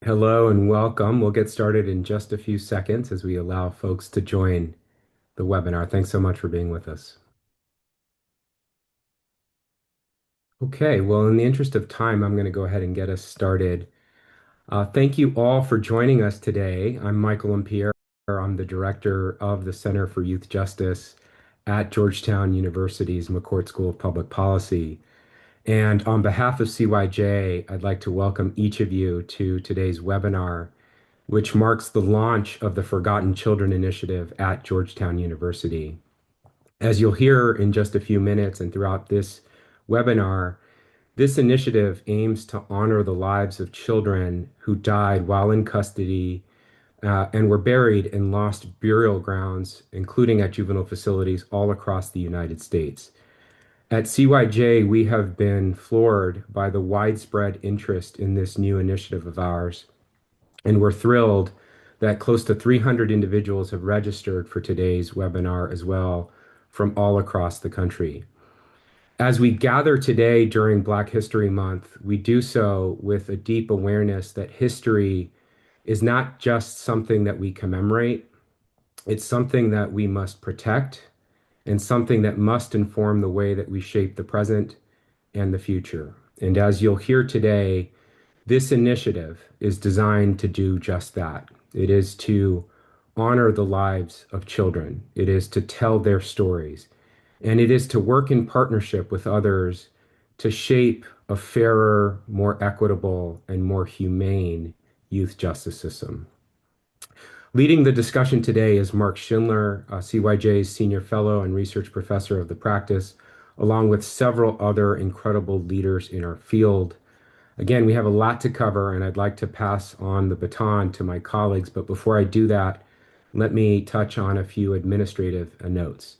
Hello and welcome. We'll get started in just a few seconds as we allow folks to join the webinar. Thanks so much for being with us. Okay, well, in the interest of time, I'm going to go ahead and get us started. Thank you all for joining us today. I'm Michael Lampierre. I'm the director of the Center for Youth Justice at Georgetown University's McCourt School of Public Policy. And on behalf of CYJ, I'd like to welcome each of you to today's webinar, which marks the launch of the Forgotten Children Initiative at Georgetown University. As you'll hear in just a few minutes and throughout this webinar, this initiative aims to honor the lives of children who died while in custody and were buried in lost burial grounds, including at juvenile facilities all across the United States. At CYJ, we have been floored by the widespread interest in this new initiative of ours, and we're thrilled that close to 300 individuals have registered for today's webinar as well from all across the country. As we gather today during Black History Month, we do so with a deep awareness that history is not just something that we commemorate, it's something that we must protect and something that must inform the way that we shape the present and the future. And as you'll hear today, this initiative is designed to do just that. It is to honor the lives of children. It is to tell their stories. And it is to work in partnership with others to shape a fairer, more equitable, and more humane youth justice system. Leading the discussion today is Mark Schindler, CYJ's Senior Fellow and Research Professor of the Practice, along with several other incredible leaders in our field. Again, we have a lot to cover, and I'd like to pass on the baton to my colleagues. But before I do that, let me touch on a few administrative notes.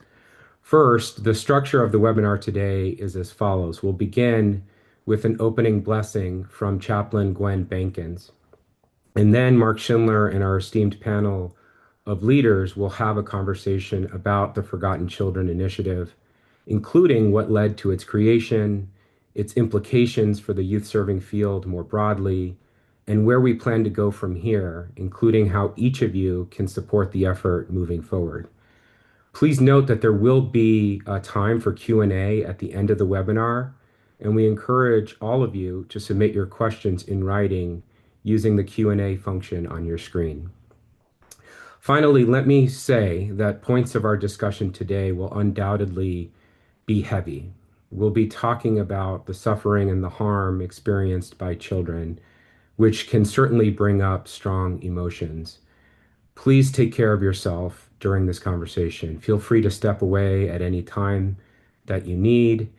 First, the structure of the webinar today is as follows. We'll begin with an opening blessing from Chaplain Gwen Bankins. And then Mark Schindler and our esteemed panel of leaders will have a conversation about the Forgotten Children Initiative, including what led to its creation, its implications for the youth serving field more broadly, and where we plan to go from here, including how each of you can support the effort moving forward. Please note that there will be a time for Q&A at the end of the webinar, and we encourage all of you to submit your questions in writing using the Q&A function on your screen. Finally, let me say that points of our discussion today will undoubtedly be heavy. We'll be talking about the suffering and the harm experienced by children, which can certainly bring up strong emotions. Please take care of yourself during this conversation. Feel free to step away at any time that you need.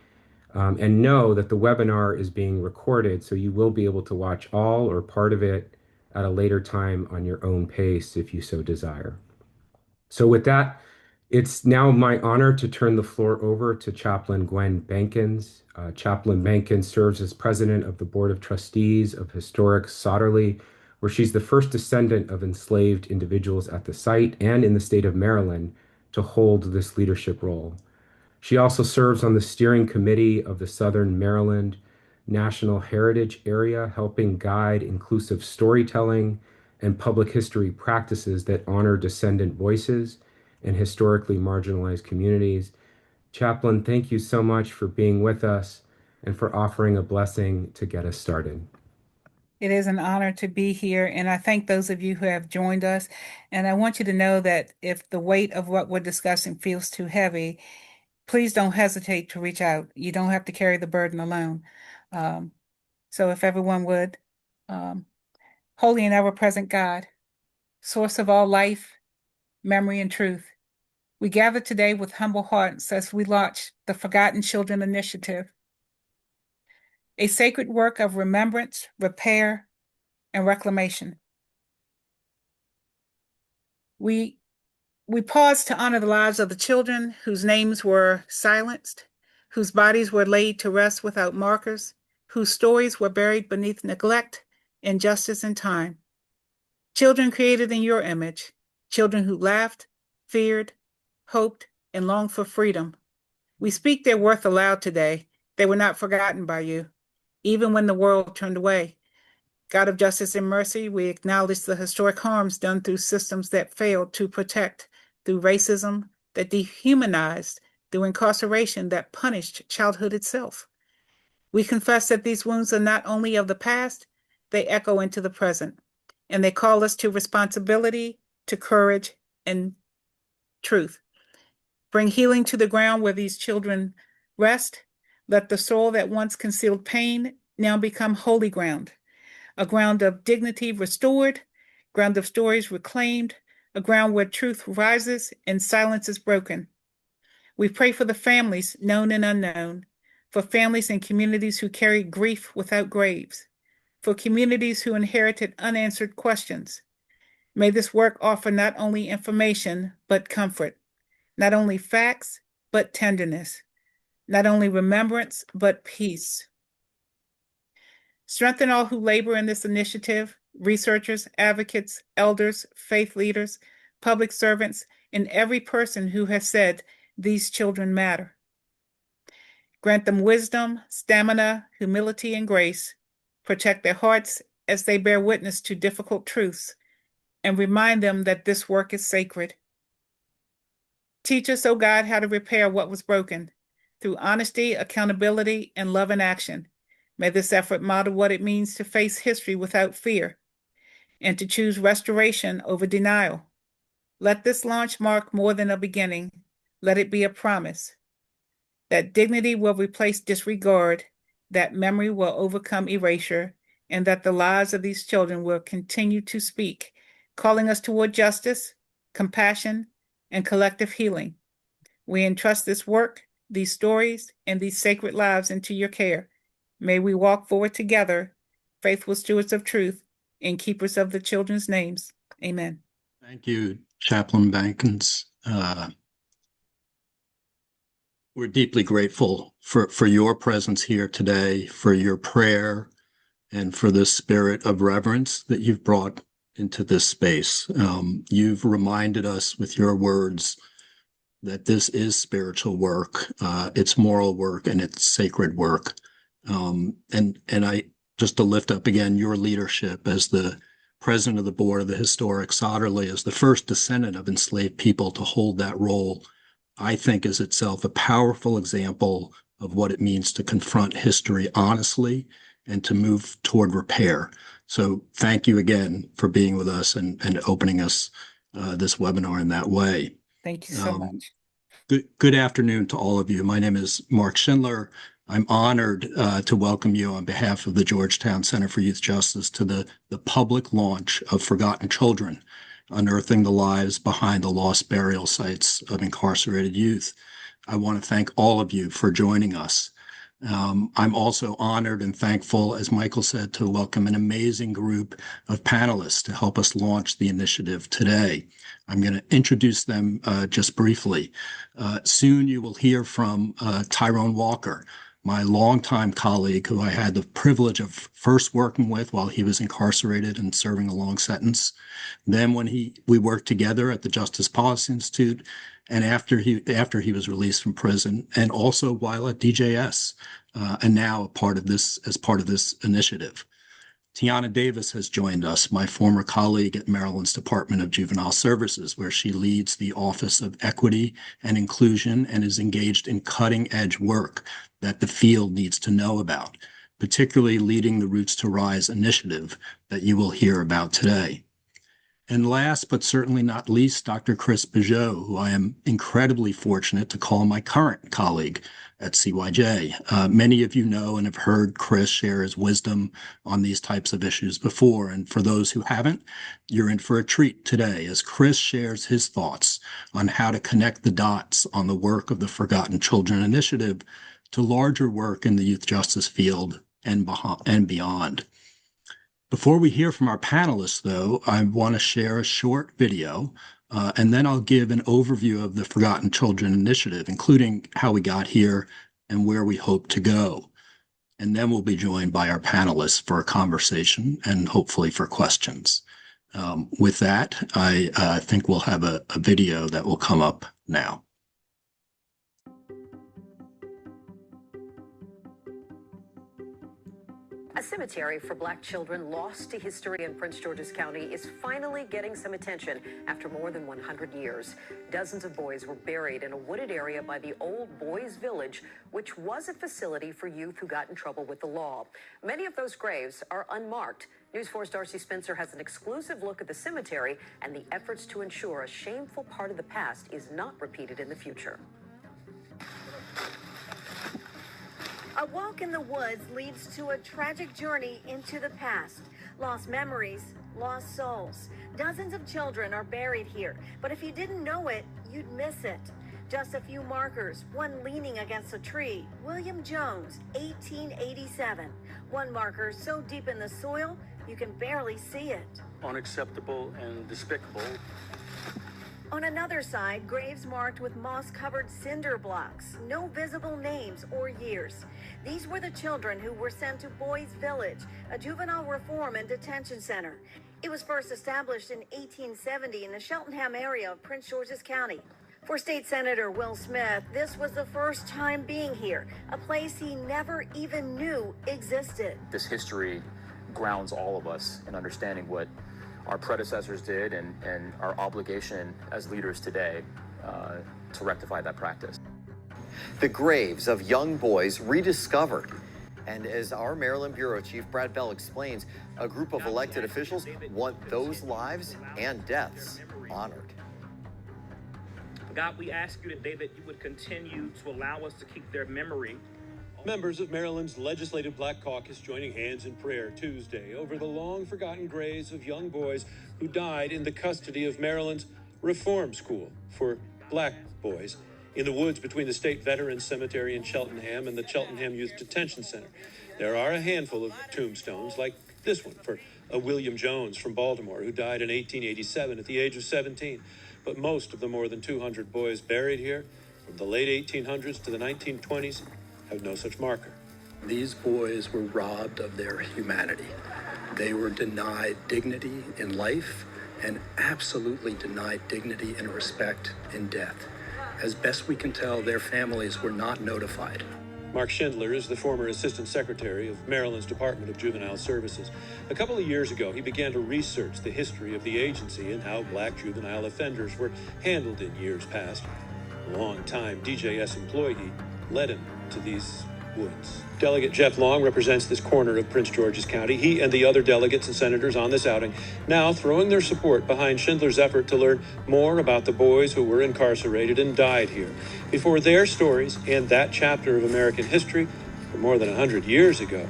And know that the webinar is being recorded, so you will be able to watch all or part of it at a later time on your own pace if you so desire. So with that, it's now my honor to turn the floor over to Chaplain Gwen Bankins. Chaplain Bankins serves as president of the Board of Trustees of Historic Sotterley, where she's the first descendant of enslaved individuals at the site and in the state of Maryland to hold this leadership role. She also serves on the steering committee of the Southern Maryland National Heritage Area, helping guide inclusive storytelling and public history practices that honor descendant voices and historically marginalized communities. Chaplain, thank you so much for being with us and for offering a blessing to get us started. It is an honor to be here, and I thank those of you who have joined us. And I want you to know that if the weight of what we're discussing feels too heavy, please don't hesitate to reach out. You don't have to carry the burden alone. So if everyone would, holy and ever-present God, source of all life, memory, and truth, we gather today with humble hearts as we launch the Forgotten Children Initiative, a sacred work of remembrance, repair, and reclamation. We pause to honor the lives of the children whose names were silenced, whose bodies were laid to rest without markers, whose stories were buried beneath neglect, injustice, and time. Children created in your image, children who laughed, feared, hoped, and longed for freedom. We speak their worth aloud today. They were not forgotten by you, even when the world turned away. God of justice and mercy, we acknowledge the historic harms done through systems that failed to protect, through racism that dehumanized, through incarceration that punished childhood itself. We confess that these wounds are not only of the past, they echo into the present, and they call us to responsibility, to courage, and truth. Bring healing to the ground where these children rest. Let the soil that once concealed pain now become holy ground, a ground of dignity restored, ground of stories reclaimed, a ground where truth rises and silence is broken. We pray for the families, known and unknown, for families and communities who carry grief without graves, for communities who inherited unanswered questions. May this work offer not only information, but comfort, not only facts, but tenderness, not only remembrance, but peace. Strengthen all who labor in this initiative, researchers, advocates, elders, faith leaders, public servants, and every person who has said these children matter. Grant them wisdom, stamina, humility, and grace. Protect their hearts as they bear witness to difficult truths, and remind them that this work is sacred. Teach us, O God, how to repair what was broken through honesty, accountability, and love in action. May this effort model what it means to face history without fear and to choose restoration over denial. Let this launch mark more than a beginning. Let it be a promise that dignity will replace disregard, that memory will overcome erasure, and that the lives of these children will continue to speak, calling us toward justice, compassion, and collective healing. We entrust this work, these stories, and these sacred lives into your care. May we walk forward together, faithful stewards of truth and keepers of the children's names. Amen. Thank you, Chaplain Bankins. We're deeply grateful for your presence here today, for your prayer, and for the spirit of reverence that you've brought into this space. You've reminded us with your words that this is spiritual work, it's moral work, and it's sacred work. And I just to lift up again your leadership as the president of the board of the historic Sodderly, as the first descendant of enslaved people to hold that role, I think is itself a powerful example of what it means to confront history honestly and to move toward repair. So thank you again for being with us and opening us this webinar in that way. Thank you so much. Good afternoon to all of you. My name is Mark Schindler. I'm honored to welcome you on behalf of the Georgetown Center for Youth Justice to the public launch of Forgotten Children, Unearthing the Lives Behind the Lost Burial Sites of Incarcerated Youth. I want to thank all of you for joining us. I'm also honored and thankful, as Michael said, to welcome an amazing group of panelists to help us launch the initiative today. I'm going to introduce them just briefly. Soon you will hear from Tyrone Walker, my longtime colleague who I had the privilege of first working with while he was incarcerated and serving a long sentence. Then when we worked together at the Justice Policy Institute, and after he was released from prison, and also while at DJS, and now as part of this initiative. Tiana Davis has joined us, my former colleague at Maryland's Department of Juvenile Services, where she leads the Office of Equity and Inclusion and is engaged in cutting-edge work that the field needs to know about, particularly leading the Roots to Rise initiative that you will hear about today. And last but certainly not least, Dr. Chris Bijou, who I am incredibly fortunate to call my current colleague at CYJ. Many of you know and have heard Chris share his wisdom on these types of issues before. And for those who haven't, you're in for a treat today as Chris shares his thoughts on how to connect the dots on the work of the Forgotten Children Initiative to larger work in the youth justice field and beyond. Before we hear from our panelists, though, I want to share a short video, and then I'll give an overview of the Forgotten Children Initiative, including how we got here and where we hope to go. And then we'll be joined by our panelists for a conversation and hopefully for questions. With that, I think we'll have a video that will come up now. A cemetery for Black children lost to history in Prince George's County is finally getting some attention after more than 100 years. Dozens of boys were buried in a wooded area by the old Boys Village, which was a facility for youth who got in trouble with the law. Many of those graves are unmarked. News 4's Darcy Spencer has an exclusive look at the cemetery and the efforts to ensure a shameful part of the past is not repeated in the future. A walk in the woods leads to a tragic journey into the past. Lost memories, lost souls. Dozens of children are buried here, but if you didn't know it, you'd miss it. Just a few markers, one leaning against a tree. William Jones, 1887. One marker so deep in the soil, you can barely see it. Unacceptable and despicable. On another side, graves marked with moss-covered cinder blocks, no visible names or years. These were the children who were sent to Boys Village, a juvenile reform and detention center. It was first established in 1870 in the Cheltenham area of Prince George's County. For State Senator Will Smith, this was the first time being here, a place he never even knew existed. This history grounds all of us in understanding what our predecessors did and our obligation as leaders today to rectify that practice. The graves of young boys rediscovered. And as our Maryland Bureau Chief Brad Bell explains, a group of elected officials want those lives and deaths honored. God, we ask you today that you would continue to allow us to keep their memory. Members of Maryland's Legislative Black Caucus joining hands in prayer Tuesday over the long-forgotten graves of young boys who died in the custody of Maryland's Reform School for Black boys in the woods between the State Veterans Cemetery in Cheltenham and the Cheltenham Youth Detention Center. There are a handful of tombstones like this one for a William Jones from Baltimore who died in 1887 at the age of 17. But most of the more than 200 boys buried here from the late 1800s to the 1920s have no such marker. These boys were robbed of their humanity. They were denied dignity in life and absolutely denied dignity and respect in death. As best we can tell, their families were not notified. Mark Schindler is the former Assistant Secretary of Maryland's Department of Juvenile Services. A couple of years ago, he began to research the history of the agency and how Black juvenile offenders were handled in years past. A long-time DJS employee led him to these woods. Delegate Jeff Long represents this corner of Prince George's County. He and the other delegates and senators on this outing now throwing their support behind Schindler's effort to learn more about the boys who were incarcerated and died here before their stories and that chapter of American history from more than 100 years ago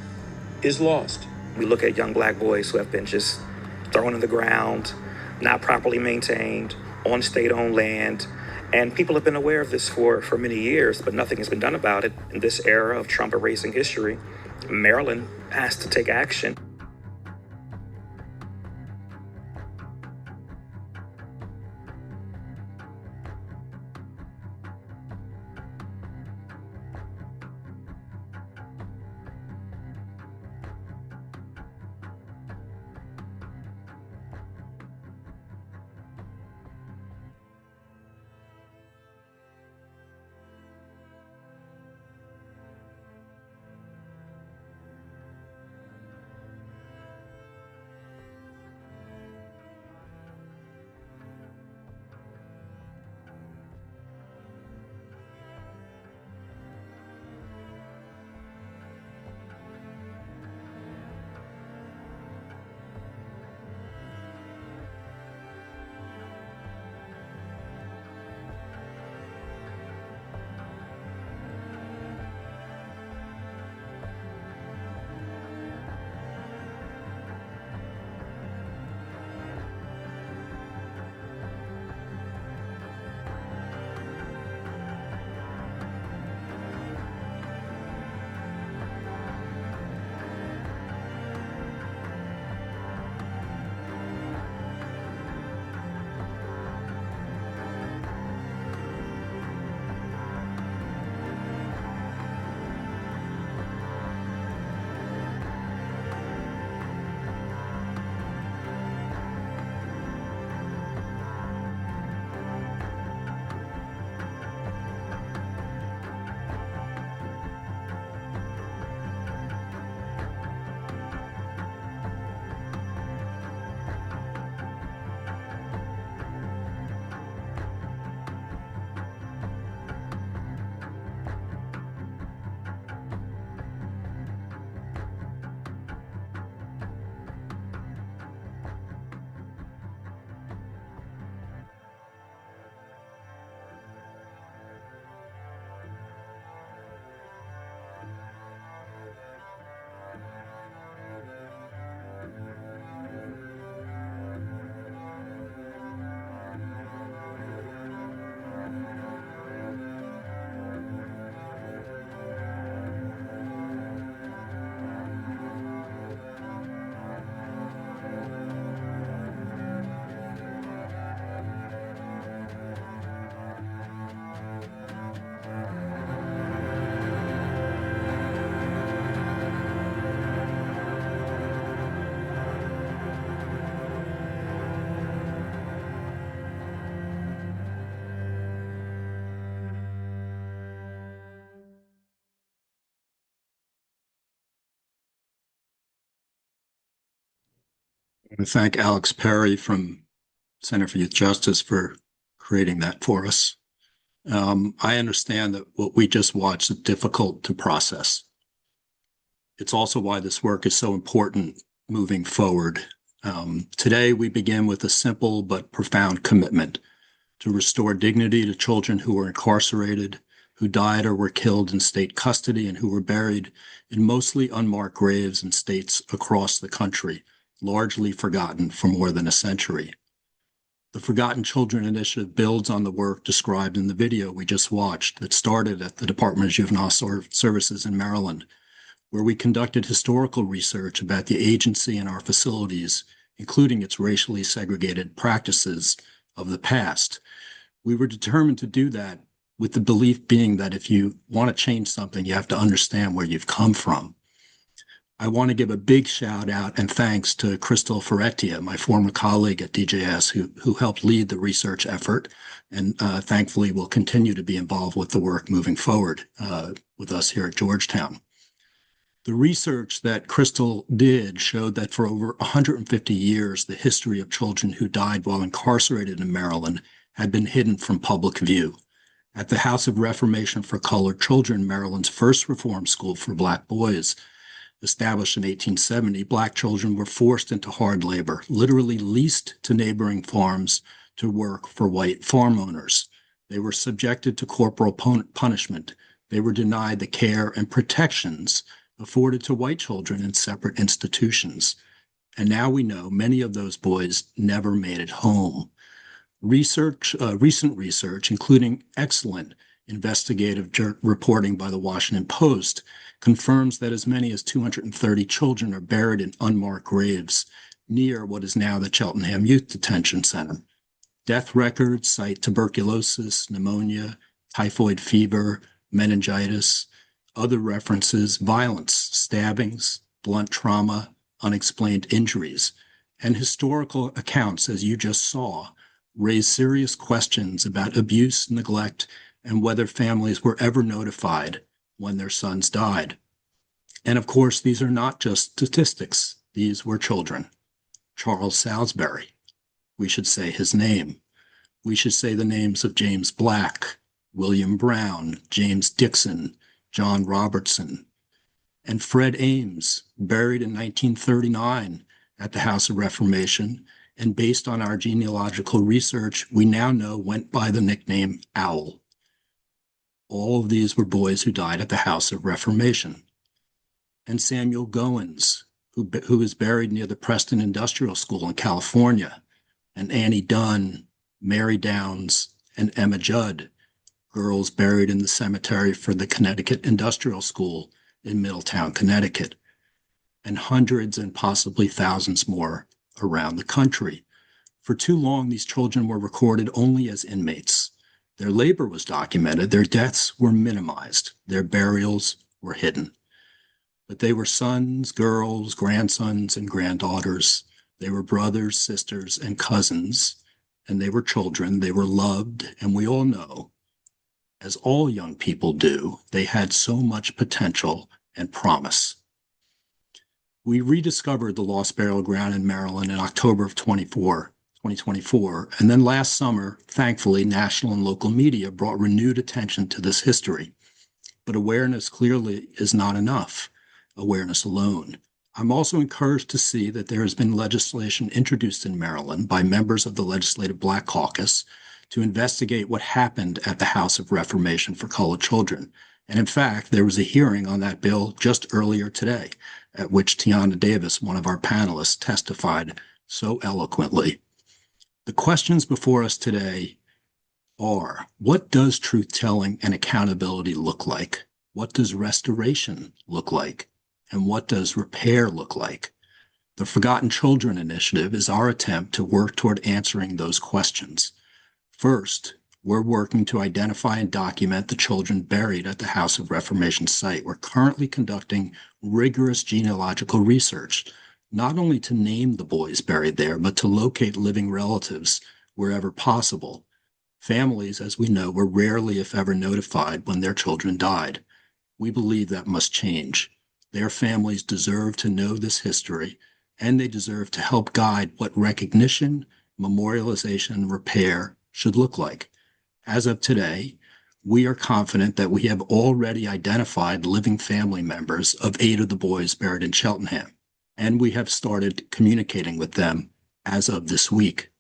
is lost. We look at young Black boys who have been just thrown in the ground, not properly maintained, on state-owned land. And people have been aware of this for many years, but nothing has been done about it. In this era of Trump erasing history, Maryland has to take action. I want to thank Alex Perry from Center for Youth Justice for creating that for us. I understand that what we just watched is difficult to process. It's also why this work is so important moving forward. Today, we begin with a simple but profound commitment to restore dignity to children who were incarcerated, who died or were killed in state custody, and who were buried in mostly unmarked graves in states across the country, largely forgotten for more than a century. The Forgotten Children Initiative builds on the work described in the video we just watched that started at the Department of Juvenile Services in Maryland, where we conducted historical research about the agency in our facilities, including its racially segregated practices of the past. We were determined to do that with the belief being that if you want to change something, you have to understand where you've come from. I want to give a big shout out and thanks to Crystal Ferretia, my former colleague at DJS, who helped lead the research effort and thankfully will continue to be involved with the work moving forward with us here at Georgetown. The research that Crystal did showed that for over 150 years, the history of children who died while incarcerated in Maryland had been hidden from public view. At the House of Reformation for Colored Children, Maryland's first reform school for Black boys, established in 1870, Black children were forced into hard labor, literally leased to neighboring farms to work for white farm owners. They were subjected to corporal punishment. They were denied the care and protections afforded to white children in separate institutions. And now we know many of those boys never made it home. Recent research, including excellent investigative reporting by the Washington Post, confirms that as many as 230 children are buried in unmarked graves near what is now the Cheltenham Youth Detention Center. Death records cite tuberculosis, pneumonia, typhoid fever, meningitis, other references, violence, stabbings, blunt trauma, unexplained injuries, and historical accounts, as you just saw, raise serious questions about abuse, neglect, and whether families were ever notified when their sons died. And of course, these are not just statistics. These were children. Charles Salisbury. We should say his name. We should say the names of James Black, William Brown, James Dixon, John Robertson, and Fred Ames, buried in 1939 at the House of Reformation, and based on our genealogical research, we now know went by the nickname Owl. All of these were boys who died at the House of Reformation. And Samuel Goins, who is buried near the Preston Industrial School in California, and Annie Dunn, Mary Downs, and Emma Judd, girls buried in the cemetery for the Connecticut Industrial School in Middletown, Connecticut, and hundreds and possibly thousands more around the country. For too long, these children were recorded only as inmates. Their labor was documented, their deaths were minimized, their burials were hidden. But they were sons, girls, grandsons, and granddaughters. They were brothers, sisters, and cousins, and they were children. They were loved, and we all know, as all young people do, they had so much potential and promise. We rediscovered the Lost Burial Ground in Maryland in October of 2024, and then last summer, thankfully, national and local media brought renewed attention to this history. But awareness clearly is not enough, awareness alone. I'm also encouraged to see that there has been legislation introduced in Maryland by members of the Legislative Black Caucus to investigate what happened at the House of Reformation for Colored Children. And in fact, there was a hearing on that bill just earlier today, at which Tiana Davis, one of our panelists, testified so eloquently. The questions before us today are, what does truth-telling and accountability look like? What does restoration look like? And what does repair look like? The Forgotten Children Initiative is our attempt to work toward answering those questions. First, we're working to identify and document the children buried at the House of Reformation site. We're currently conducting rigorous genealogical research, not only to name the boys buried there, but to locate living relatives wherever possible. Families, as we know, were rarely, if ever, notified when their children died. We believe that must change. Their families deserve to know this history, and they deserve to help guide what recognition, memorialization, and repair should look like. As of today, we are confident that we have already identified living family members of 8 of the boys buried in Cheltenham, and we have started communicating with them as of this week.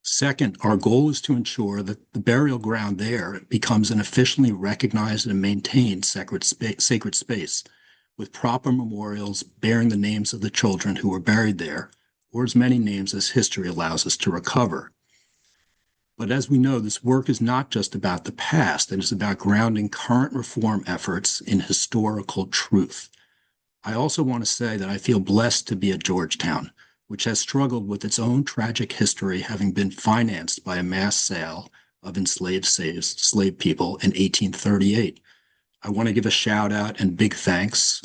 Second, our goal is to ensure that the burial ground there becomes an officially recognized and maintained sacred space with proper memorials bearing the names of the children who were buried there, or as many names as history allows us to recover. But as we know, this work is not just about the past, it is about grounding current reform efforts in historical truth. I also want to say that I feel blessed to be at Georgetown, which has struggled with its own tragic history, having been financed by a mass sale of enslaved slave people in 1838. I want to give a shout out and big thanks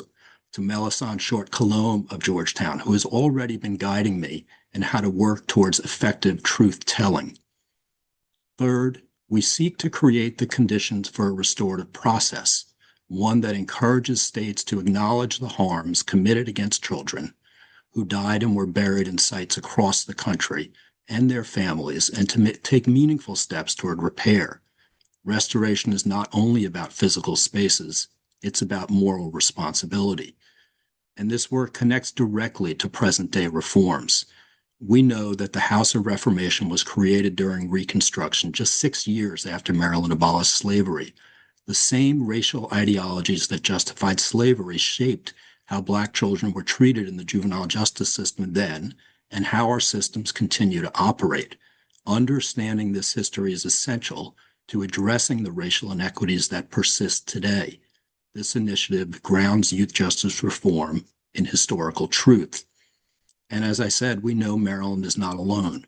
to Melisande Short Colomb of Georgetown, who has already been guiding me in how to work towards effective truth telling. Third, we seek to create the conditions for a restorative process, one that encourages states to acknowledge the harms committed against children who died and were buried in sites across the country and their families, and to take meaningful steps toward repair. Restoration is not only about physical spaces, it's about moral responsibility. And this work connects directly to present-day reforms. We know that the House of Reformation was created during Reconstruction, just 6 years after Maryland abolished slavery. The same racial ideologies that justified slavery shaped how Black children were treated in the juvenile justice system then, and how our systems continue to operate. Understanding this history is essential to addressing the racial inequities that persist today. This initiative grounds youth justice reform in historical truth. And as I said, we know Maryland is not alone.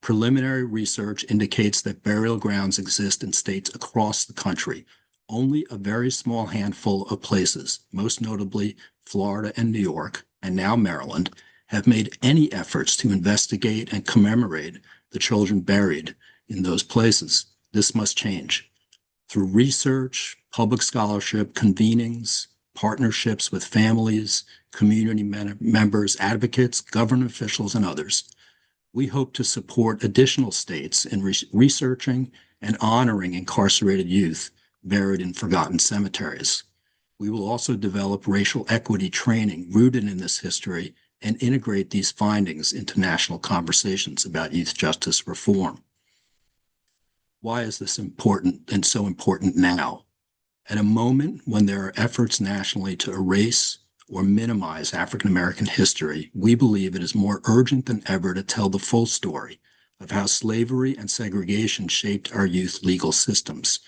Preliminary research indicates that burial grounds exist in states across the country. Only a very small handful of places, most notably Florida and New York, and now Maryland, have made any efforts to investigate and commemorate the children buried in those places. This must change. Through research, public scholarship, convenings, partnerships with families, community members, advocates, government officials, and others, we hope to support additional states in researching and honoring incarcerated youth buried in forgotten cemeteries. We will also develop racial equity training rooted in this history and integrate these findings into national conversations about youth justice reform. Why is this important and so important now? At a moment when there are efforts nationally to erase or minimize African American history, we believe it is more urgent than ever to tell the full story of how slavery and segregation shaped our youth legal systems.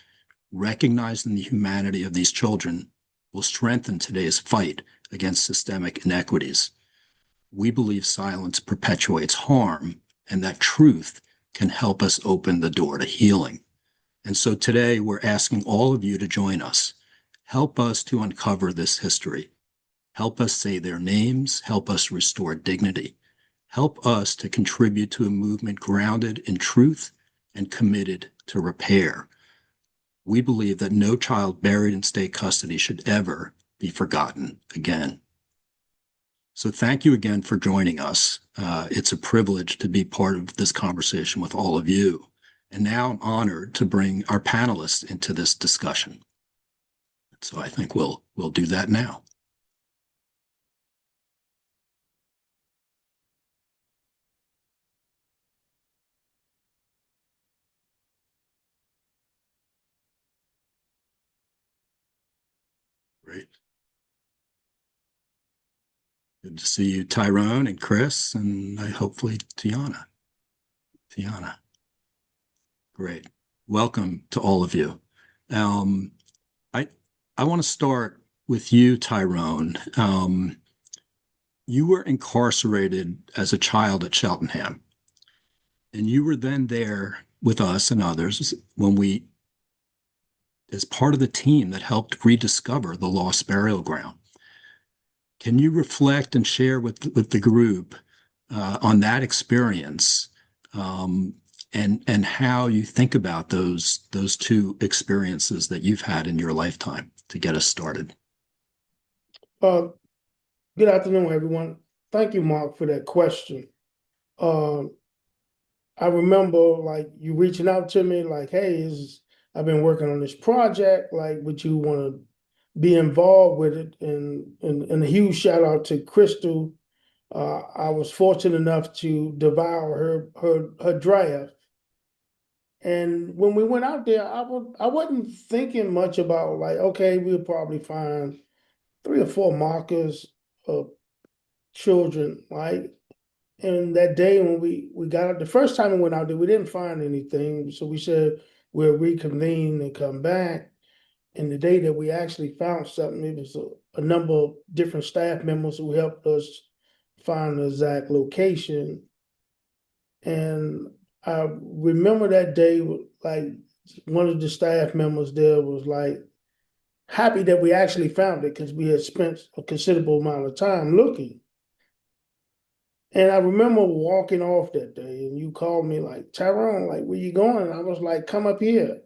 Recognizing the humanity of these children will strengthen today's fight against systemic inequities. We believe silence perpetuates harm, and that truth can help us open the door to healing. And so today we're asking all of you to join us. Help us to uncover this history. Help us say their names. Help us restore dignity. Help us to contribute to a movement grounded in truth and committed to repair. We believe that no child buried in state custody should ever be forgotten again. So thank you again for joining us. It's a privilege to be part of this conversation with all of you. And now I'm honored to bring our panelists into this discussion. So I think we'll do that now. Great. Good to see you, Tyrone and Chris, and hopefully Tiana. Great. Welcome to all of you. I want to start with you, Tyrone. You were incarcerated as a child at Cheltenham, and you were then there with us and others when as part of the team that helped rediscover the lost burial ground. Can you reflect and share with the group on that experience and how you think about those two experiences that you've had in your lifetime to get us started? Good afternoon, everyone. Thank you, Mark, for that question. Um, I remember like you reaching out to me like, hey, I've been working on this project, like would you want to be involved with it? And a huge shout out to Crystal. I was fortunate enough to devour her draft. And when we went out there, I wasn't thinking much about like, okay, we'll probably find 3 or 4 markers of children, right? And that day when we got out, the first time we went out there, we didn't find anything. So we said we'll reconvene and come back. And the day that we actually found something, it was a number of different staff members who helped us find the exact location. And I remember that day, like one of the staff members there was like happy that we actually found it because we had spent a considerable amount of time looking. And I remember walking off that day and you called me like, Tyrone, like, where you going? I was like, come up here.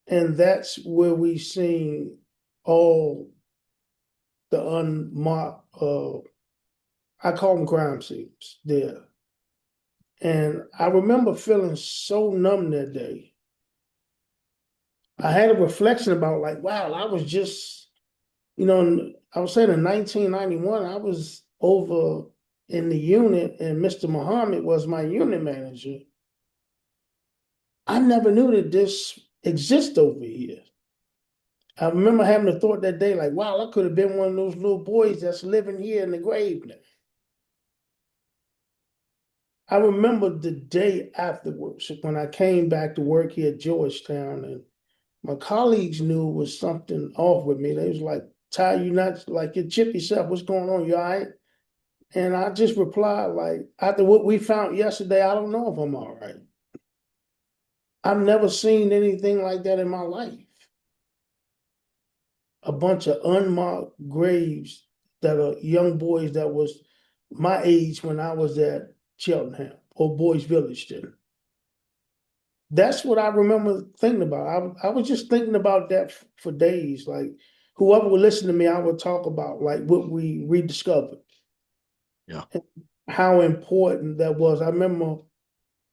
And that's where we seen all the unmarked, I call them crime scenes there. And I remember feeling so numb that day. I had a reflection about like, wow, I was just, I was saying in 1991, I was over in the unit and Mr. Muhammad was my unit manager. I never knew that this exists over here. I remember having the thought that day, like, wow, I could have been one of those little boys that's living here in the grave now. I remember the day afterwards when I came back to work here at Georgetown, and my colleagues knew it was something off with me. They was like, Ty, you not like you chip yourself, what's going on? You all right? And I just replied, like, after what we found yesterday, I don't know if I'm all right. I've never seen anything like that in my life. A bunch of unmarked graves that are young boys that was my age when I was at Cheltenham or Boys Village then. That's what I remember thinking about. I was just thinking about that for days. Like whoever would listen to me, I would talk about like what we rediscovered. Yeah. And how important that was. I remember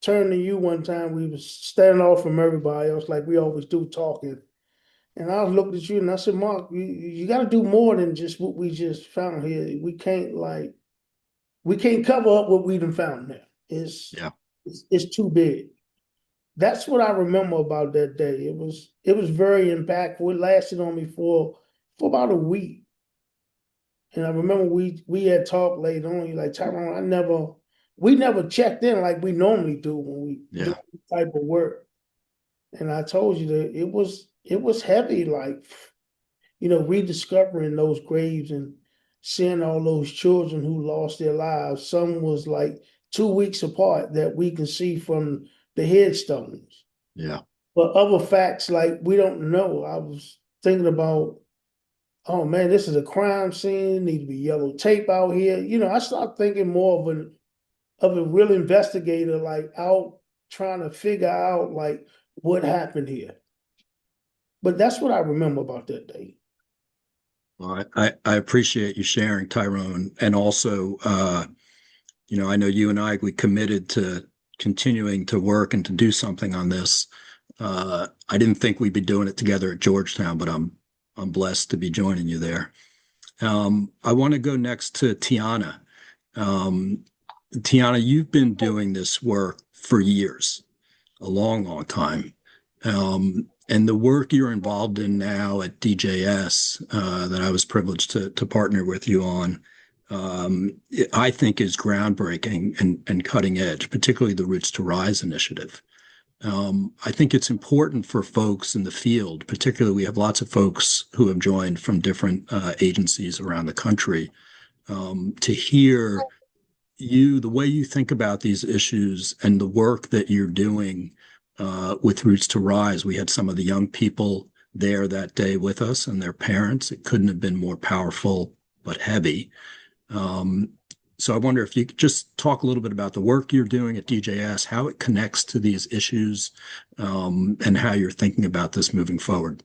turning to you one time, we was standing off from everybody else like we always do talking. And I looked at you and I said, Mark, you got to do more than just what we just found here. We can't cover up what we done found there. It's too big. That's what I remember about that day. It was very impactful. It lasted on me for about a week. And I remember we had talked later on. You're like, Tyrone, we never checked in like we normally do when we do this type of work. And I told you that it was heavy, like, rediscovering those graves and seeing all those children who lost their lives. Some was like 2 weeks apart that we can see from the headstones. Yeah. But other facts, like, we don't know. I was thinking about, oh man, this is a crime scene, need to be yellow tape out here. I started thinking more of a real investigator, like out trying to figure out like what happened here. But that's what I remember about that day. Well, I appreciate you sharing, Tyrone. And also, I know you and we committed to continuing to work and to do something on this. I didn't think we'd be doing it together at Georgetown, but I'm blessed to be joining you there. I want to go next to Tiana. Tiana, you've been doing this work for years, a long, long time. And the work you're involved in now at DJS, that I was privileged to partner with you on, I think is groundbreaking and cutting edge, particularly the Roots to Rise initiative. I think it's important for folks in the field, particularly we have lots of folks who have joined from different agencies around the country, to hear the way you think about these issues and the work that you're doing with Roots to Rise. We had some of the young people there that day with us and their parents. It couldn't have been more powerful, but heavy. So I wonder if you could just talk a little bit about the work you're doing at DJS, how it connects to these issues, and how you're thinking about this moving forward.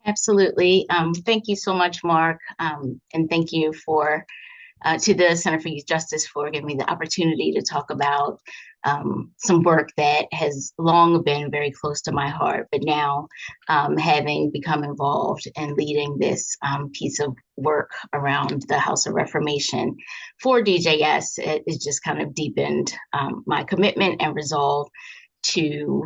Absolutely. Thank you so much, Mark. And thank you to the Center for Youth Justice for giving me the opportunity to talk about some work that has long been very close to my heart, but now having become involved and leading this piece of work around the House of Reformation for DJS, it just kind of deepened my commitment and resolve to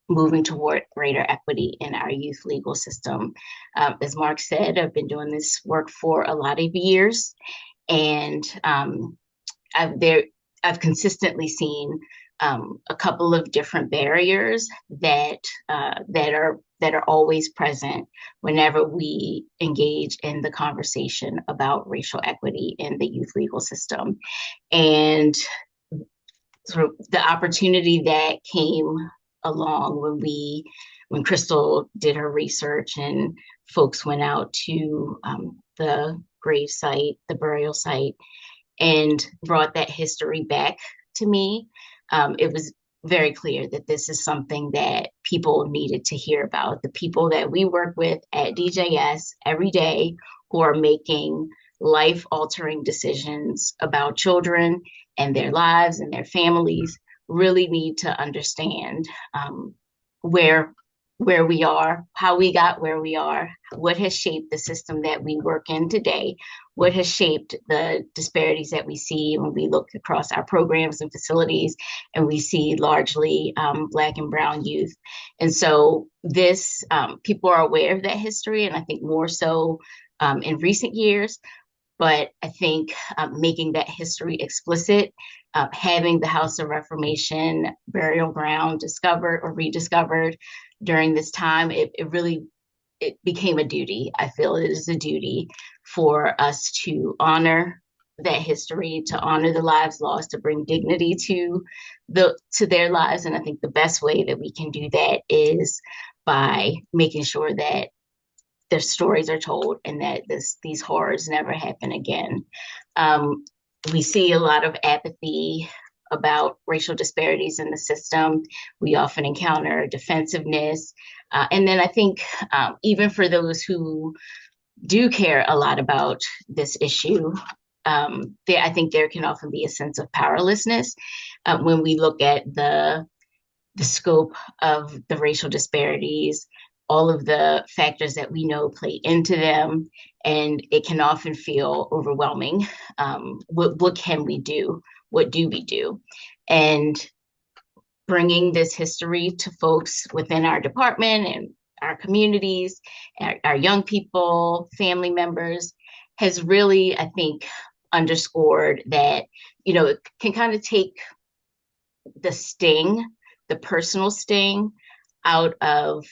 moving toward greater equity in our youth legal system. As Mark said, I've been doing this work for a lot of years, and I've consistently seen a couple of different barriers that are always present whenever we engage in the conversation about racial equity in the youth legal system. And sort of the opportunity that came along when Crystal did her research and folks went out to the grave site, the burial site, and brought that history back to me. It was very clear that this is something that people needed to hear about. The people that we work with at DJS every day who are making life-altering decisions about children and their lives and their families really need to understand where we are, how we got where we are, what has shaped the system that we work in today, what has shaped the disparities that we see when we look across our programs and facilities, and we see largely Black and Brown youth. And so this, people are aware of that history, and I think more so in recent years. But I think making that history explicit, having the House of Reformation burial ground discovered or rediscovered during this time, it became a duty. I feel it is a duty for us to honor that history, to honor the lives lost, to bring dignity to their lives. And I think the best way that we can do that is by making sure that their stories are told and that these horrors never happen again. We see a lot of apathy about racial disparities in the system. We often encounter defensiveness. And then I think even for those who do care a lot about this issue, I think there can often be a sense of powerlessness when we look at the scope of the racial disparities, all of the factors that we know play into them, and it can often feel overwhelming. What can we do? What do we do? And bringing this history to folks within our department and our communities, our young people, family members, has really, I think, underscored that, it can kind of take the sting, the personal sting, out of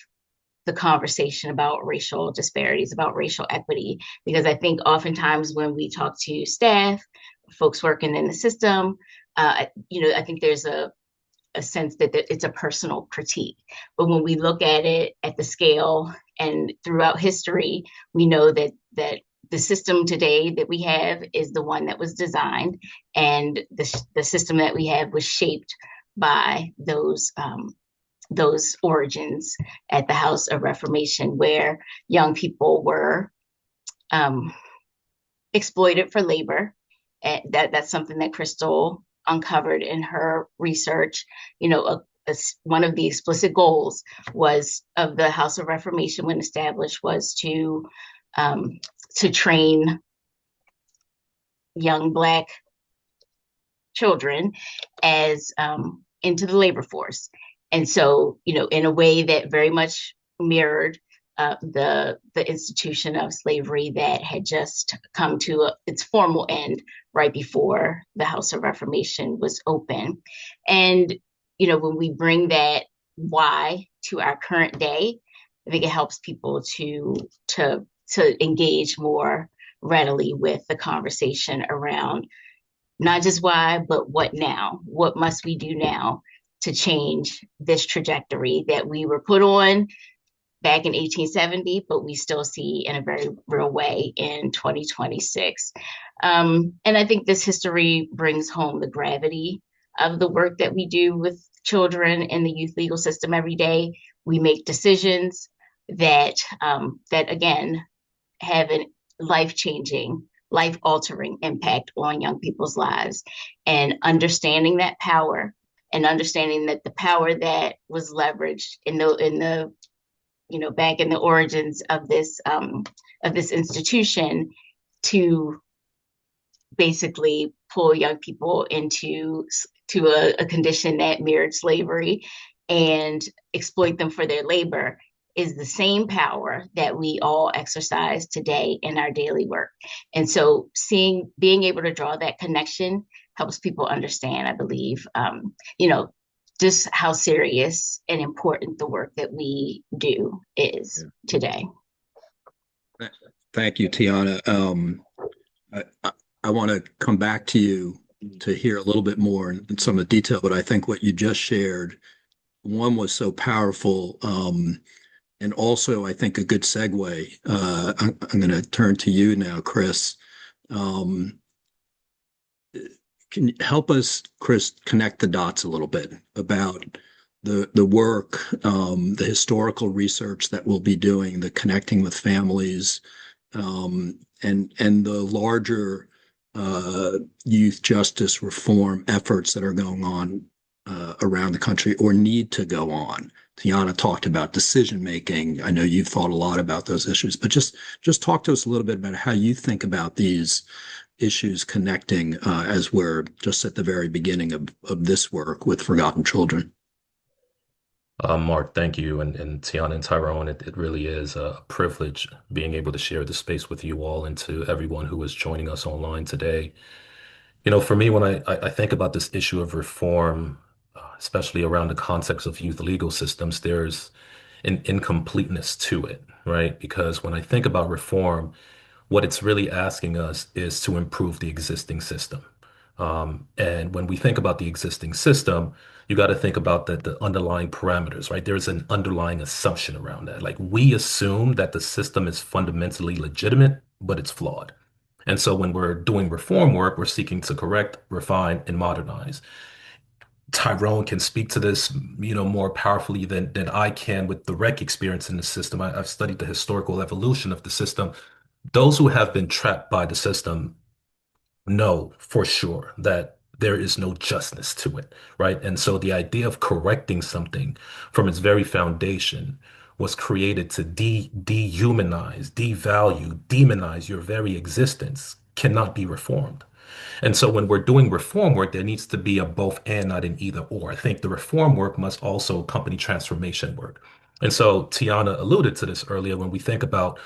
the conversation about racial disparities, about racial equity. Because I think oftentimes when we talk to staff, folks working in the system, I think there's a sense that it's a personal critique. But when we look at it at the scale and throughout history, we know that the system today that we have is the one that was designed, and the system that we have was shaped by those origins at the House of Reformation, where young people were exploited for labor. And that's something that Crystal uncovered in her research. One of the explicit goals of the House of Reformation when established was to train young Black children as into the labor force. And so, in a way that very much mirrored the institution of slavery that had just come to its formal end right before the House of Reformation was open. And, when we bring that why to our current day, I think it helps people to engage more readily with the conversation around not just why, but what now? What must we do now to change this trajectory that we were put on back in 1870, but we still see in a very real way in 2026. And I think this history brings home the gravity of the work that we do with children in the youth legal system every day. We make decisions that again have a life-changing, life-altering impact on young people's lives. And understanding that power, and understanding that the power that was leveraged in the back in the origins of this institution to basically pull young people into a condition that mirrored slavery and exploit them for their labor is the same power that we all exercise today in our daily work. And so being able to draw that connection helps people understand, I believe, just how serious and important the work that we do is today. Thank you, Tiana. I want to come back to you to hear a little bit more in some of the detail, but I think what you just shared, one was so powerful, and also I think a good segue. I'm going to turn to you now, Chris. Can you help us, Chris, connect the dots a little bit about the work, the historical research that we'll be doing, the connecting with families, and the larger youth justice reform efforts that are going on around the country or need to go on. Tiana talked about decision making. I know you've thought a lot about those issues, but just talk to us a little bit about how you think about these issues connecting as we're just at the very beginning of this work with forgotten children. Mark, thank you. And Tiana and Tyrone, it really is a privilege being able to share the space with you all and to everyone who is joining us online today. For me, when I think about this issue of reform, especially around the context of youth legal systems, there's an incompleteness to it, right? Because when I think about reform, what it's really asking us is to improve the existing system. And when we think about the existing system, you got to think about the underlying parameters, right? There's an underlying assumption around that. Like we assume that the system is fundamentally legitimate, but it's flawed. And so when we're doing reform work, we're seeking to correct, refine, and modernize. Tyrone can speak to this, more powerfully than I can with direct experience in the system. I've studied the historical evolution of the system. Those who have been trapped by the system know for sure that there is no justness to it, right? And so the idea of correcting something from its very foundation was created to dehumanize, devalue, demonize your very existence, cannot be reformed. And so when we're doing reform work, there needs to be a both and, not an either or. I think the reform work must also accompany transformation work. And so Tiana alluded to this earlier. When we think about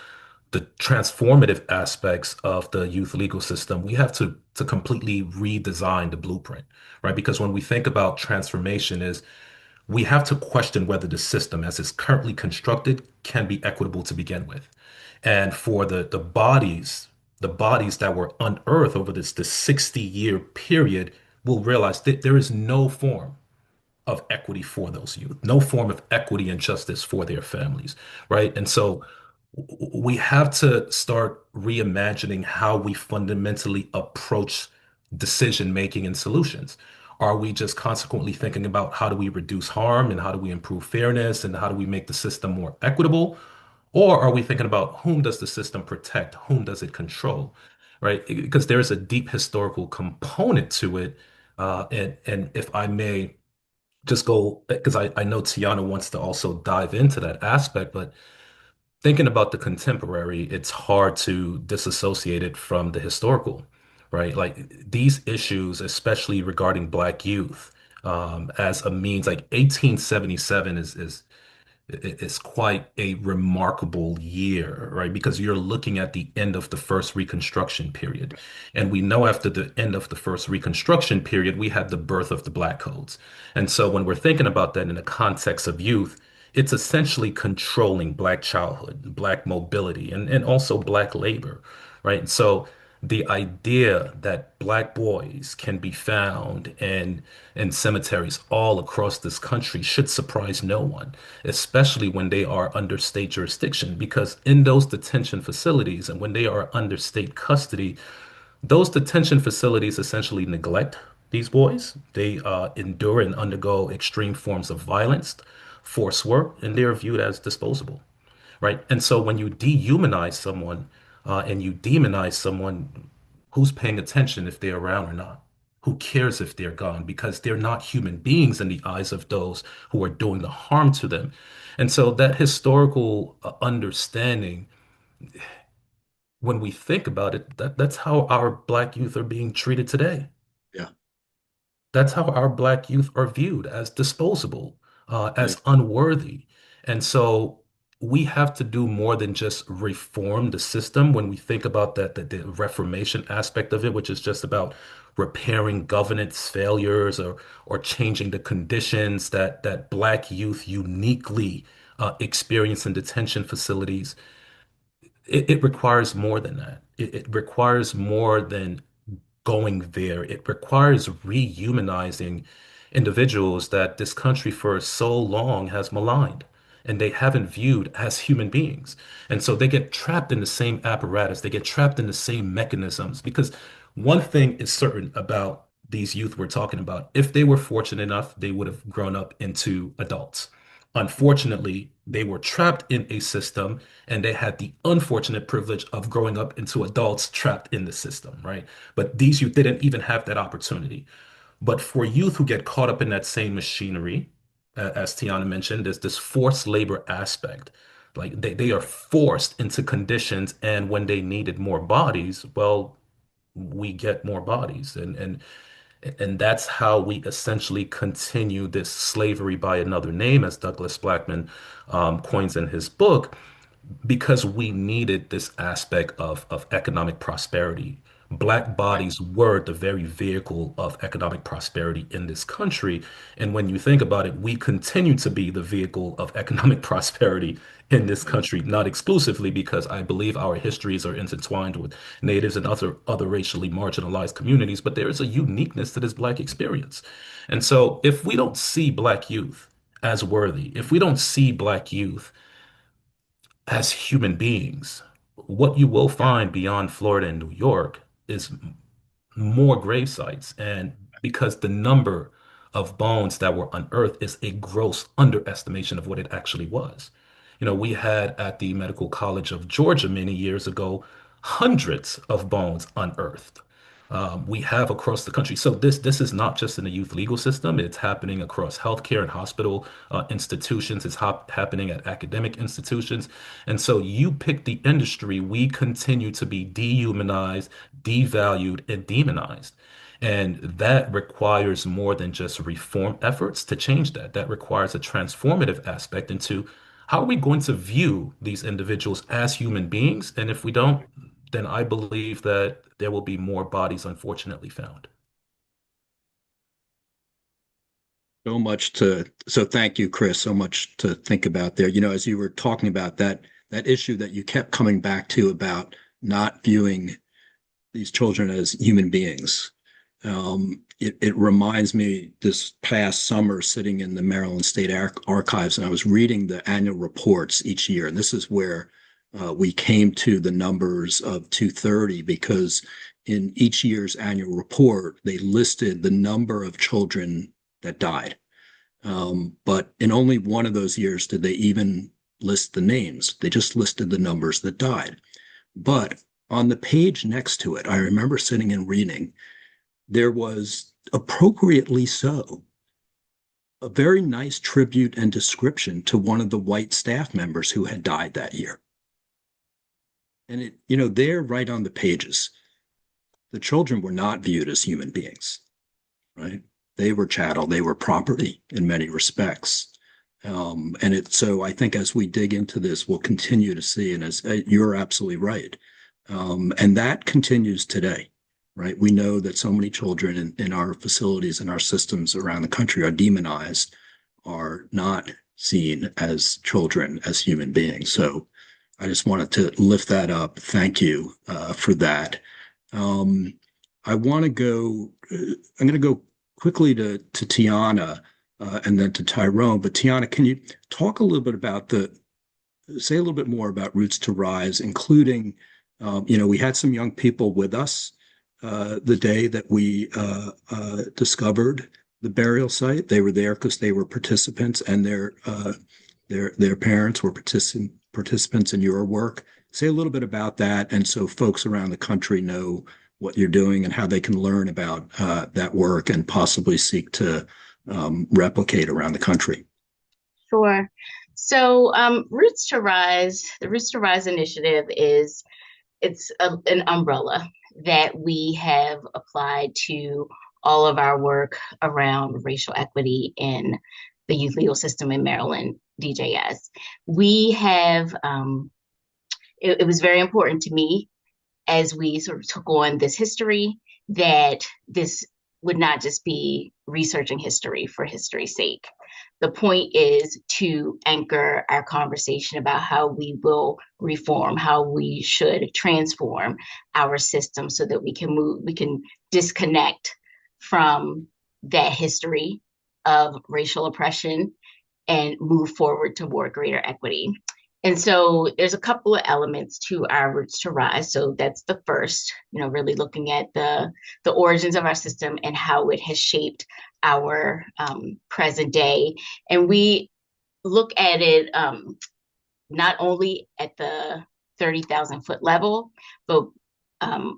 the transformative aspects of the youth legal system, we have to completely redesign the blueprint, right? Because when we think about transformation is we have to question whether the system as it's currently constructed can be equitable to begin with. And for the bodies that were unearthed over this 60-year period will realize that there is no form of equity for those youth, no form of equity and justice for their families, right? And so we have to start reimagining how we fundamentally approach decision making and solutions. Are we just consequently thinking about how do we reduce harm and how do we improve fairness and how do we make the system more equitable? Or are we thinking about whom does the system protect? Whom does it control? Right? Because there's a deep historical component to it. And if I may just go, because I know Tiana wants to also dive into that aspect, but thinking about the contemporary, it's hard to disassociate it from the historical, right? Like these issues, especially regarding Black youth, as a means, like 1877 is quite a remarkable year, right? Because you're looking at the end of the first Reconstruction period. And we know after the end of the first Reconstruction period, we had the birth of the Black codes. And so when we're thinking about that in the context of youth, it's essentially controlling Black childhood, Black mobility, and also Black labor, right? So the idea that Black boys can be found in cemeteries all across this country should surprise no one, especially when they are under state jurisdiction, because in those detention facilities and when they are under state custody, those detention facilities essentially neglect these boys. They endure and undergo extreme forms of violence, forced work, and they are viewed as disposable. right? And so when you dehumanize someone and you demonize someone, who's paying attention if they're around or not? Who cares if they're gone? Because they're not human beings in the eyes of those who are doing the harm to them. And so that historical understanding, when we think about it, that's how our Black youth are being treated today. Yeah. That's how our Black youth are viewed, as disposable, Yeah. as unworthy. And so we have to do more than just reform the system when we think about that, the reformation aspect of it, which is just about repairing governance failures or changing the conditions that Black youth uniquely experience in detention facilities. It requires more than that. It requires more than going there. It requires rehumanizing individuals that this country for so long has maligned and they haven't viewed as human beings. And so they get trapped in the same apparatus, they get trapped in the same mechanisms. Because one thing is certain about these youth we're talking about: if they were fortunate enough, they would have grown up into adults. Unfortunately, they were trapped in a system and they had the unfortunate privilege of growing up into adults trapped in the system, right? But these youth didn't even have that opportunity. But for youth who get caught up in that same machinery, as Tiana mentioned, there's this forced labor aspect. Like they are forced into conditions, and when they needed more bodies, well, we get more bodies. And that's how we essentially continue this slavery by another name, as Douglas Blackman coins in his book, because we needed this aspect of economic prosperity. Black bodies were the very vehicle of economic prosperity in this country. And when you think about it, we continue to be the vehicle of economic prosperity in this country, not exclusively, because I believe our histories are intertwined with natives and other racially marginalized communities, but there is a uniqueness to this Black experience. And so if we don't see Black youth as worthy, if we don't see Black youth as human beings, what you will find beyond Florida and New York is more grave sites. And because the number of bones that were unearthed is a gross underestimation of what it actually was. You know, we had at the Medical College of Georgia many years ago hundreds of bones unearthed. We have across the country. So this is not just in the youth legal system. It's happening across healthcare and hospital institutions. It's happening at academic institutions. And so you pick the industry, we continue to be dehumanized, devalued, and demonized. And that requires more than just reform efforts to change that. That requires a transformative aspect into how are we going to view these individuals as human beings? And if we don't, then I believe that there will be more bodies unfortunately found. So thank you, Chris, so much to think about there. You know, as you were talking about that issue that you kept coming back to about not viewing these children as human beings. It reminds me this past summer sitting in the Maryland State Archives, and I was reading the annual reports each year. And this is where we came to the numbers of 230, because in each year's annual report, they listed the number of children that died. But in only one of those years did they even list the names. They just listed the numbers that died. But on the page next to it, I remember sitting and reading, there was, appropriately so, a very nice tribute and description to one of the white staff members who had died that year. And it, you know, there right on the pages, the children were not viewed as human beings, right? They were chattel, they were property in many respects. So I think as we dig into this, we'll continue to see, and as you're absolutely right. And that continues today, right? We know that so many children in our facilities and our systems around the country are demonized, are not seen as children, as human beings. So I just wanted to lift that up. Thank you for that. I want to go, I'm going to go quickly to Tiana and then to Tyrone. But Tiana, can you talk a little bit about say a little bit more about Roots to Rise, including, you know, we had some young people with us the day that we discovered the burial site. They were there because they were participants, and their parents were participants in your work. Say a little bit about that, and so folks around the country know what you're doing and how they can learn about that work and possibly seek to replicate around the country. Sure. So, Roots to Rise, the Roots to Rise initiative it's an umbrella that we have applied to all of our work around racial equity in the youth legal system in Maryland, DJS. We have, it was very important to me as we sort of took on this history that this would not just be researching history for history's sake. The point is to anchor our conversation about how we will reform, how we should transform our system so that we can disconnect from that history of racial oppression and move forward toward greater equity. And so there's a couple of elements to our Roots to Rise. So that's the first, really looking at the origins of our system and how it has shaped our present day. And we look at it not only at the 30,000 foot level, but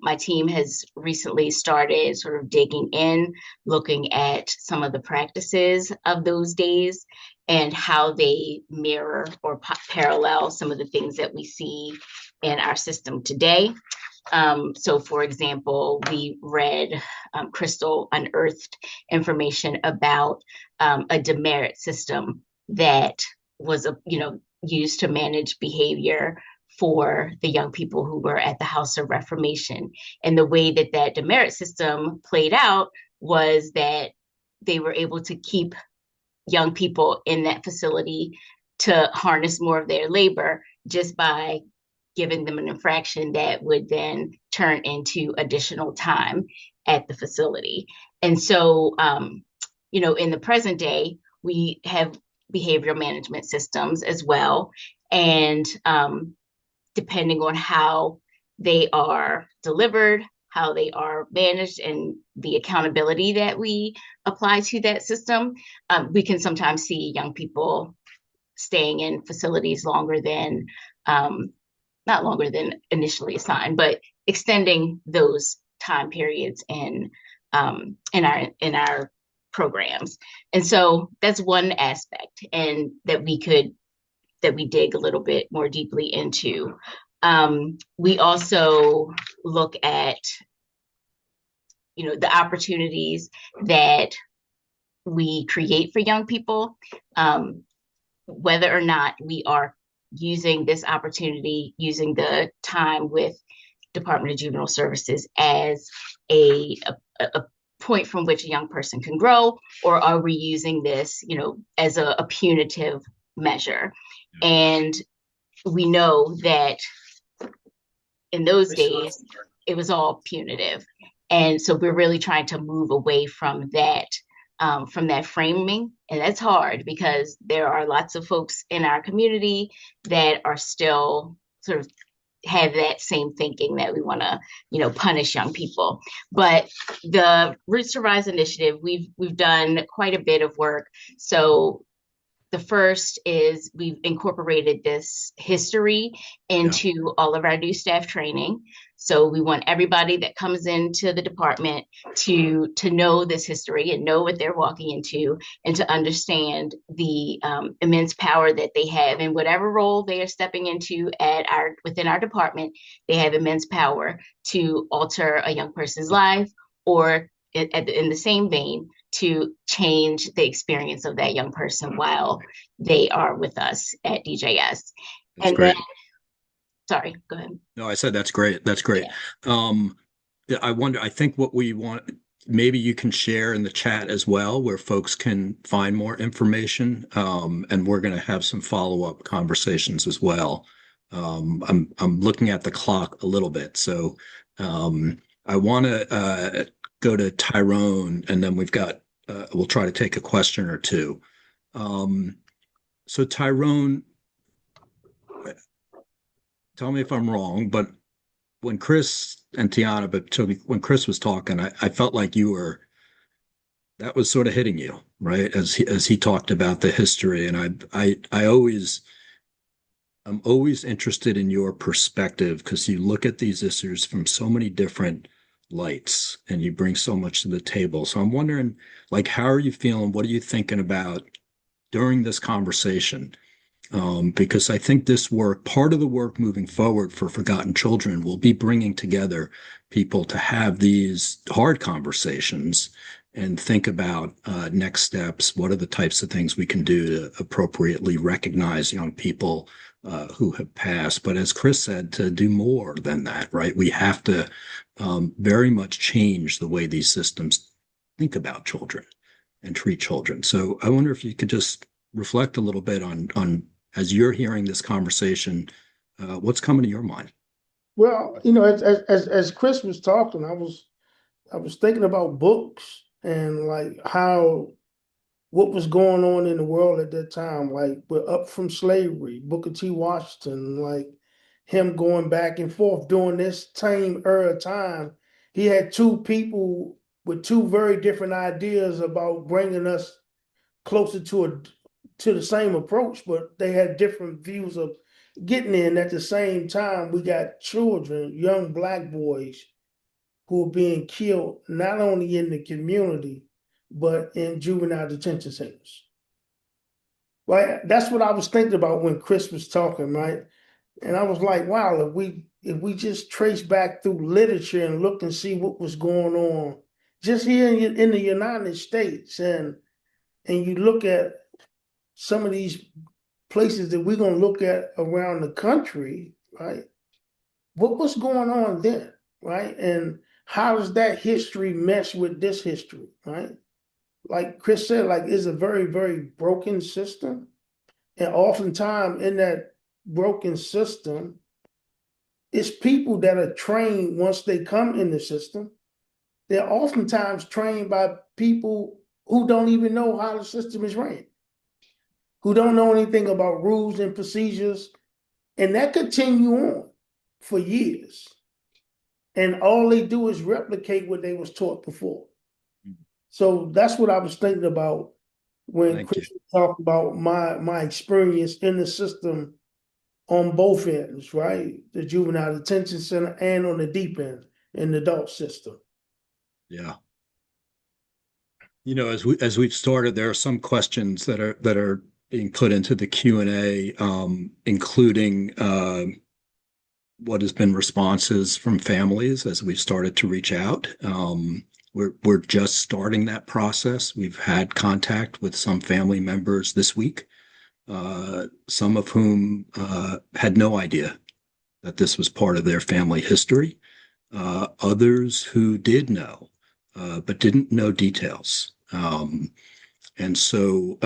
my team has recently started sort of digging in, looking at some of the practices of those days and how they mirror or parallel some of the things that we see in our system today. So, for example, we read Crystal unearthed information about a demerit system that was, used to manage behavior for the young people who were at the House of Reformation. And the way that that demerit system played out was that they were able to keep young people in that facility to harness more of their labor just by giving them an infraction that would then turn into additional time at the facility. And so, in the present day, we have behavioral management systems as well. And depending on how they are delivered, how they are managed, and the accountability that we apply to that system, we can sometimes see young people staying in facilities longer than, not longer than initially assigned, but extending those time periods in our programs. And so that's one aspect, and that we dig a little bit more deeply into. We also look at, the opportunities that we create for young people, whether or not we are using this opportunity, using the time with Department of Juvenile Services as a point from which a young person can grow, or are we using this, as a punitive measure? And we know that in those days, it was all punitive. And so we're really trying to move away from that framing. And that's hard because there are lots of folks in our community that are still sort of have that same thinking that we want to, punish young people. But the Roots to Rise initiative, we've done quite a bit of work. So the first is we've incorporated this history into all of our new staff training. So we want everybody that comes into the department to know this history and know what they're walking into, and to understand the immense power that they have in whatever role they are stepping into within our department. They have immense power to alter a young person's life, or in the same vein, to change the experience of that young person while they are with us at DJS. That's great. Sorry, go ahead. No, I said that's great. That's great. Yeah. I think what we want, maybe you can share in the chat as well, where folks can find more information. And we're going to have some follow-up conversations as well. I'm looking at the clock a little bit. So I want to go to Tyrone, and then we'll try to take a question or two. So Tyrone, tell me if I'm wrong, but when Chris and Tiana, when Chris was talking, I felt like that was sort of hitting you, right? As he talked about the history. And I I'm always interested in your perspective because you look at these issues from so many different lights and you bring so much to the table. So I'm wondering, like, how are you feeling? What are you thinking about during this conversation? Because I think this work, part of the work moving forward for Forgotten Children, will be bringing together people to have these hard conversations and think about next steps. What are the types of things we can do to appropriately recognize young people who have passed? But as Chris said, to do more than that, right? We have to very much change the way these systems think about children and treat children. So I wonder if you could just reflect a little bit on as you're hearing this conversation, what's coming to your mind? Well, as Chris was talking, I was thinking about books and like how what was going on in the world at that time. Like we're up from slavery, Booker T. Washington, like him going back and forth during this same era time. He had two people with two very different ideas about bringing us closer to the same approach, but they had different views of getting in. At the same time, we got children, young Black boys who are being killed not only in the community but in juvenile detention centers. Right, that's what I was thinking about when Chris was talking, right? And I was like, wow, if we just trace back through literature and look and see what was going on just here in the United States, and you look at some of these places that we're going to look at around the country, right? What was going on then, right? And how does that history mesh with this history, right? Like Chris said, like it's a very, very broken system. And oftentimes in that broken system, it's people that are trained once they come in the system. They're oftentimes trained by people who don't even know how the system is ran, who don't know anything about rules and procedures, and that continue on for years. And all they do is replicate what they was taught before. So that's what I was thinking about when Chris talked about my experience in the system on both ends, right? The juvenile detention center and on the deep end in the adult system. Yeah. As we've started, there are some questions that are being put into the Q&A, including what has been responses from families as we've started to reach out. We're just starting that process. We've had contact with some family members this week, some of whom had no idea that this was part of their family history. Others who did know, but didn't know details. And so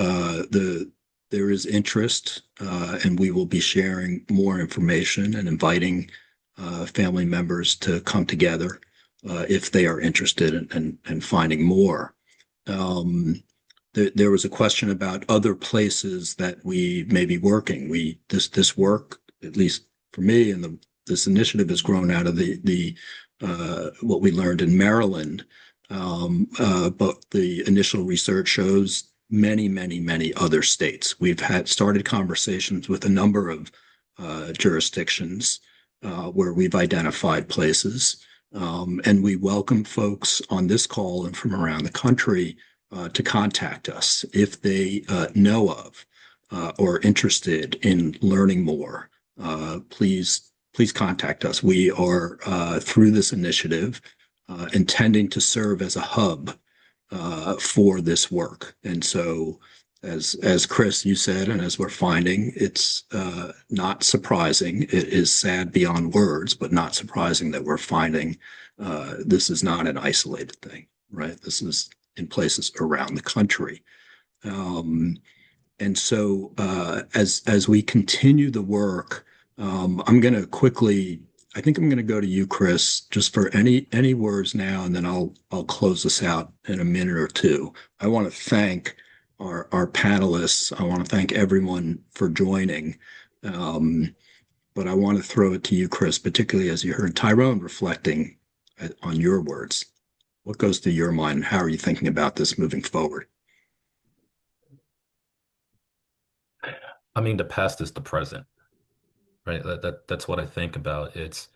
there is interest, and we will be sharing more information and inviting family members to come together if they are interested in finding more. There was a question about other places that we may be working. This work, at least for me, and this initiative has grown out of the what we learned in Maryland. But the initial research shows many other states. We've started conversations with a number of jurisdictions where we've identified places. And we welcome folks on this call and from around the country to contact us if they know of or interested in learning more. Please contact us. We are, through this initiative, intending to serve as a hub for this work. And so, as Chris, you said, and as we're finding, it's not surprising. It is sad beyond words, but not surprising that we're finding this is not an isolated thing, right? This is in places around the country. And so, as we continue the work, I'm going to quickly. I think I'm going to go to you, Chris, just for any words now, and then I'll close this out in a minute or two. I want to thank our panelists. I want to thank everyone for joining. But I want to throw it to you, Chris, particularly as you heard Tyrone reflecting on your words. What goes through your mind, and how are you thinking about this moving forward? I mean, the past is the present. right? That's what I think about. It's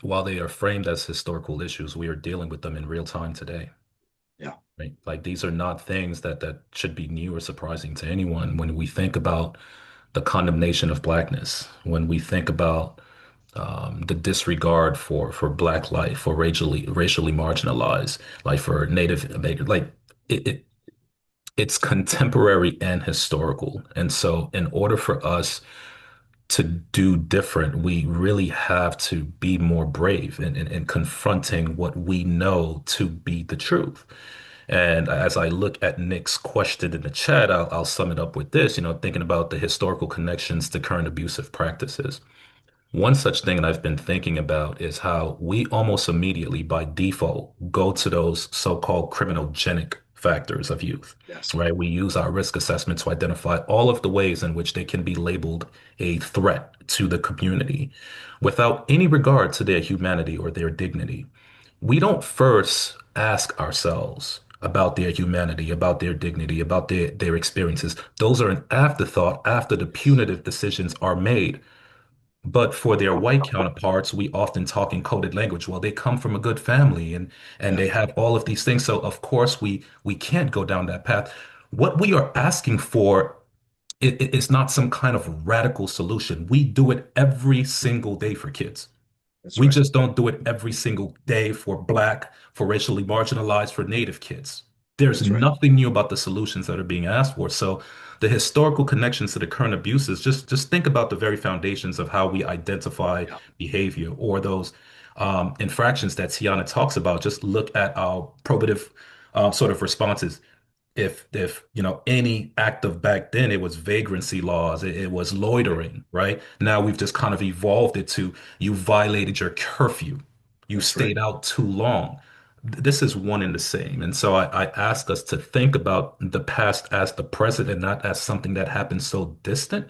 while they are framed as historical issues, we are dealing with them in real time today. Yeah. Right? Like these are not things that should be new or surprising to anyone when we think about the condemnation of blackness, when we think about the disregard for black life, for racially marginalized, like for Native American, like it it's contemporary and historical. And so in order for us to do different, we really have to be more brave in confronting what we know to be the truth. And as I look at Nick's question in the chat, I'll sum it up with this, thinking about the historical connections to current abusive practices. One such thing that I've been thinking about is how we almost immediately, by default, go to those so-called criminogenic factors of youth, Yes. right? We use our risk assessment to identify all of the ways in which they can be labeled a threat to the community without any regard to their humanity or their dignity. We don't first ask ourselves about their humanity, about their dignity, about their experiences. Those are an afterthought after the punitive decisions are made. But for their white counterparts, we often talk in coded language. Well, they come from a good family and Yeah. they have all of these things. So of course we can't go down that path. What we are asking for is not some kind of radical solution. We do it every single day for kids. That's We right. just don't do it every single day for Black, for racially marginalized, for Native kids. There's That's right. nothing new about the solutions that are being asked for. So the historical connections to the current abuses, just think about the very foundations of how we identify Yeah. behavior or those infractions that Tiana talks about. Just look at our probative sort of responses. If any act of back then, it was vagrancy laws, it was loitering, right? Now we've just kind of evolved it to you violated your curfew, you That's right. stayed out too long. This is one and the same. And so I ask us to think about the past as the present and not as something that happened so distant.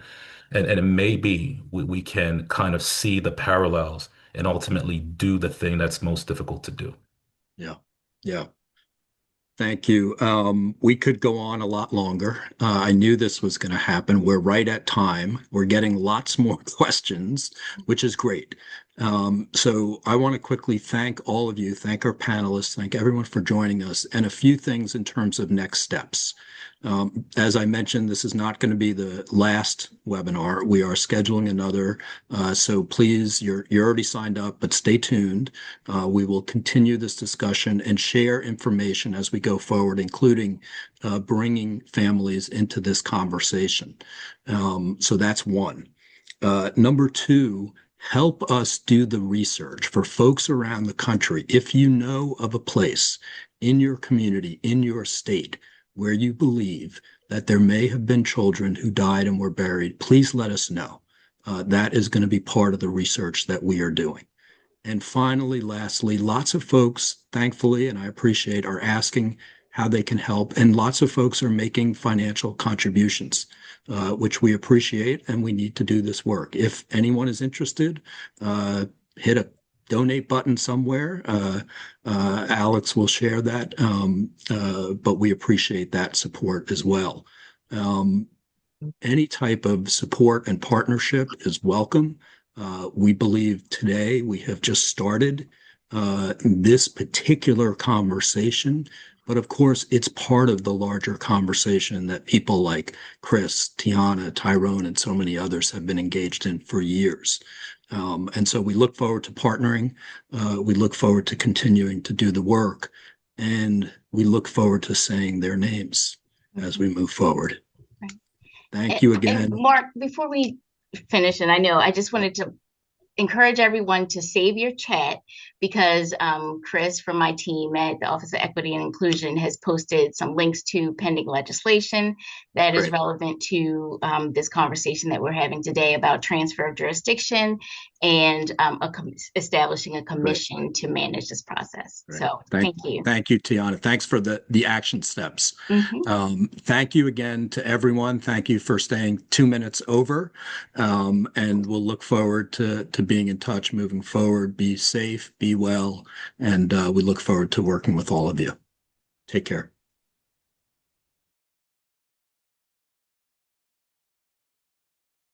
And it may be we can kind of see the parallels and ultimately do the thing that's most difficult to do. Yeah. Yeah. Thank you. We could go on a lot longer. I knew this was going to happen. We're right at time. We're getting lots more questions, which is great. So I want to quickly thank all of you, thank our panelists, thank everyone for joining us, and a few things in terms of next steps. As I mentioned, this is not going to be the last webinar. We are scheduling another. So please, you're already signed up, but stay tuned. We will continue this discussion and share information as we go forward, including bringing families into this conversation. So that's one. Number two, help us do the research for folks around the country. If you know of a place in your community, in your state, where you believe that there may have been children who died and were buried, please let us know. That is going to be part of the research that we are doing. And finally, lastly, lots of folks, thankfully, and I appreciate, are asking how they can help. And lots of folks are making financial contributions, which we appreciate, and we need to do this work. If anyone is interested, hit a donate button somewhere. Alex will share that, but we appreciate that support as well. Any type of support and partnership is welcome. We believe today we have just started this particular conversation, but of course it's part of the larger conversation that people like Chris, Tiana, Tyrone, and so many others have been engaged in for years. And so we look forward to partnering. We look forward to continuing to do the work, and we look forward to saying their names as we move forward. Thank you again. And Mark, before we finish, and I know I just wanted to encourage everyone to save your chat because Chris from my team at the Office of Equity and Inclusion has posted some links to pending legislation that is relevant to this conversation that we're having today about transfer of jurisdiction and establishing a commission to manage this process. So thank you. Thank you, Tiana. Thanks for the action steps. Thank you again to everyone. Thank you for staying 2 minutes over. And we'll look forward to being in touch moving forward. Be safe, be well, and we look forward to working with all of you. Take care.